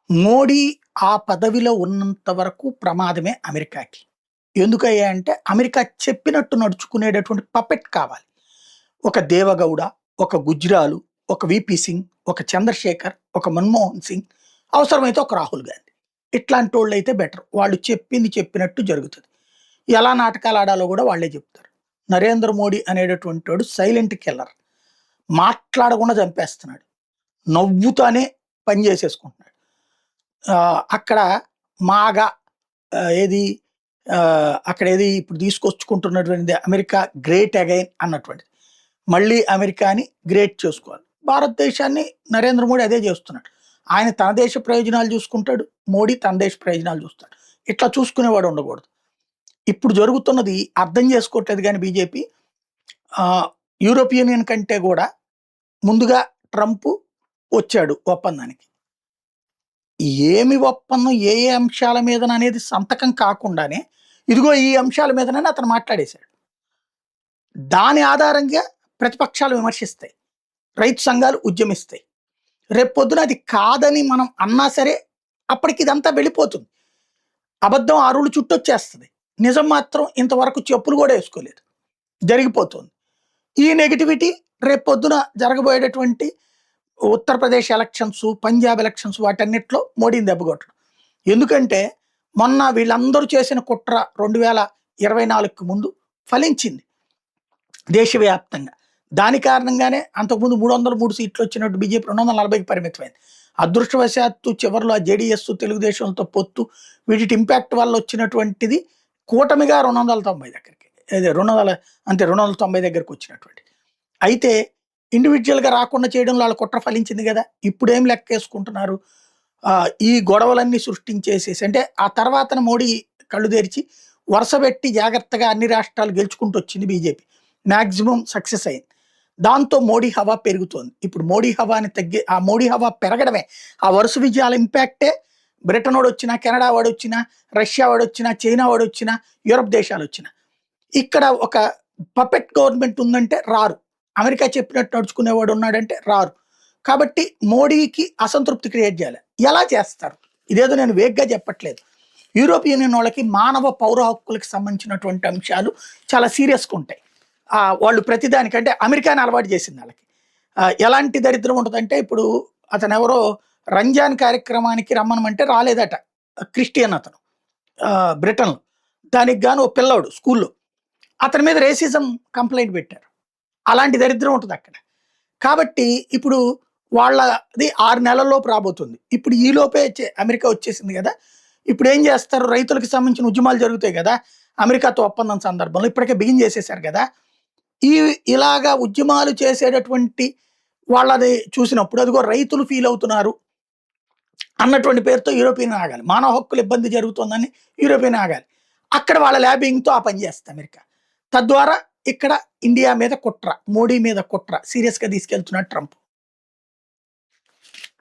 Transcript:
మోడీ ఆ పదవిలో ఉన్నంత వరకు ప్రమాదమే అమెరికాకి. ఎందుకయ్యా అంటే, అమెరికా చెప్పినట్టు నడుచుకునేటటువంటి పపెట్ కావాలి. ఒక దేవగౌడ, ఒక గుజ్రాలు, ఒక వీపీ సింగ్, ఒక చంద్రశేఖర్, ఒక మన్మోహన్ సింగ్, అవసరమైతే ఒక రాహుల్ గాంధీ. ఇట్లాంటోళ్ళైతే బెటర్. వాళ్ళు చెప్పింది చెప్పినట్టు జరుగుతది. ఎలా నాటకాలు ఆడాలో గూడా వాళ్ళే చెప్తారు. నరేంద్ర మోడీ అనేటటువంటోడు సైలెంట్ కిల్లర్. మాట్లాడకుండా చంపేస్తున్నాడు. నవ్వుతానే పని చేసేసుకుంటున్నాడు. అక్కడ మాగా ఏది అక్కడేది ఇప్పుడు తీసుకొచ్చుకుంటున్నటువంటిది అమెరికా గ్రేట్ అగైన్ అన్నటువంటిది. మళ్ళీ అమెరికాని గ్రేట్ చేసుకోవాలి. భారతదేశాన్ని నరేంద్ర మోడీ అదే చేస్తున్నాడు. ఆయన తన దేశ ప్రయోజనాలు చూసుకుంటాడు. మోడీ తన దేశ ప్రయోజనాలు చూస్తాడు. ఇట్లా చూసుకునేవాడు ఉండకూడదు. ఇప్పుడు జరుగుతున్నది అర్థం చేసుకోవట్లేదు గానీ బీజేపీ యూరోపియన్ యూనియన్ కంటే కూడా ముందుగా ట్రంప్ వచ్చాడు ఒప్పందానికి. ఏమి ఒప్పందం ఏ ఏ అంశాల మీదననేది సంతకం కాకుండానే, ఇదిగో ఈ అంశాల మీదనని అతను మాట్లాడేశాడు. దాని ఆధారంగా ప్రతిపక్షాలు విమర్శిస్తాయి. రైతు సంఘాలు ఉద్యమిస్తాయి. రేపొద్దున అది కాదని మనం అన్నా సరే, అప్పటికి ఇదంతా వెళ్ళిపోతుంది. అబద్ధం అరువులు చుట్టొచ్చేస్తది. నిజం మాత్రం ఇంతవరకు చెప్పులు కూడా వేసుకోలేదు. జరిగిపోతుంది. ఈ నెగటివిటీ రేపొద్దున జరగబోయేటటువంటి ఉత్తరప్రదేశ్ ఎలక్షన్స్, పంజాబ్ ఎలక్షన్స్ వాటన్నిటిలో మోడీని దెబ్బకొట్టడం. ఎందుకంటే మొన్న వీళ్ళందరూ చేసిన కుట్ర 2024కి ముందు ఫలించింది దేశవ్యాప్తంగా. దాని కారణంగానే అంతకుముందు 303 సీట్లు వచ్చినట్టు బీజేపీ 240కి పరిమితమైంది. అదృష్టవశాత్తు చివరిలో ఆ జేడీఎస్, తెలుగుదేశంతో పొత్తు వీటి ఇంపాక్ట్ వల్ల వచ్చినటువంటిది కూటమిగా 290 దగ్గరికి. అదే 290 దగ్గరికి వచ్చినటువంటి. అయితే ఇండివిజువల్‌గా రాకుండా చేయడంలో వాళ్ళ కుట్ర ఫలించింది గదా! ఇప్పుడేం లెక్కేసుకుంటున్నారు? ఈ గొడవలన్నీ సృష్టించేసేసి అంటే ఆ తర్వాతన మోడీ కళ్ళు తెరిచి వరుసబెట్టి జాగ్రత్తగా అన్ని రాష్ట్రాలు గెలుచుకుంటూ వచ్చింది బీజేపీ. మాక్సిమం సక్సెస్ అయింది. దాంతో మోడీ హవా పెరుగుతోంది. ఇప్పుడు మోడీ హవాని ఆ మోడీ హవా పెరగడమే ఆ వరుస విజయాల ఇంపాక్టే బ్రిటన్ వాడొచ్చినా, కెనడా వాడొచ్చినా, రష్యా వాడొచ్చినా, చైనా వాడొచ్చినా, యూరప్ దేశాలొచ్చినా. ఇక్కడ ఒక పపెట్ గవర్నమెంట్ ఉందంటే రారు. అమెరికా చెప్పినట్టు నడుచుకునేవాడు ఉన్నాడంటే రారు. కాబట్టి మోడీకి అసంతృప్తి క్రియేట్ చేయాలి. ఎలా చేస్తారు? ఇదేదో నేను వేగ్గా చెప్పట్లేదు. యూరోపియన్ యూనియన్ వాళ్ళకి మానవ పౌర హక్కులకు సంబంధించినటువంటి అంశాలు చాలా సీరియస్‌గా ఉంటాయి. వాళ్ళు ప్రతిదానికంటే అమెరికాని అలవాటు చేసింది వాళ్ళకి. ఎలాంటి దరిద్రం ఉంటదంటే ఇప్పుడు అతనెవరో రంజాన్ కార్యక్రమానికి రమ్మనమంటే రాలేదట. క్రిస్టియన్ అతను బ్రిటన్‌లో. దానికి గాను ఓ పిల్లోడు స్కూల్‌లో. అతని మీద రేసిజం కంప్లెయింట్ పెట్టారు. అలాంటి దరిద్రం ఉంటదక్కడ. కాబట్టి ఇప్పుడు వాళ్ళది 6 నెలల్లోపు రాబోతుంది. ఇప్పుడు ఈలోపే అమెరికా వచ్చేసింది గదా! ఇప్పుడేం చేస్తారు? రైతులకు సంబంధించిన ఉద్యమాలు జరుగుతాయి గదా! అమెరికాతో ఒప్పందం సందర్భంలో ఇప్పటికే బిగిన్ చేసేసారు గదా! ఇలాగా ఉద్యమాలు చేసేటటువంటి వాళ్ళది చూసినప్పుడు అదిగో రైతులు ఫీల్ అవుతున్నారు అన్నటువంటి పేరుతో యూరోపియన్ ఆగాలి. మానవ హక్కుల ఇబ్బంది జరుగుతోందని యూరోపియన్ ఆగాలి. అక్కడ వాళ్ళ ల్యాబింగ్‌తో ఆ పని చేస్తుంది అమెరికా. తద్వారా ఇక్కడ ఇండియా మీద కుట్ర, మోడీ మీద కుట్ర సీరియస్‌గా తీసుకెళ్తున్నాడు ట్రంప్.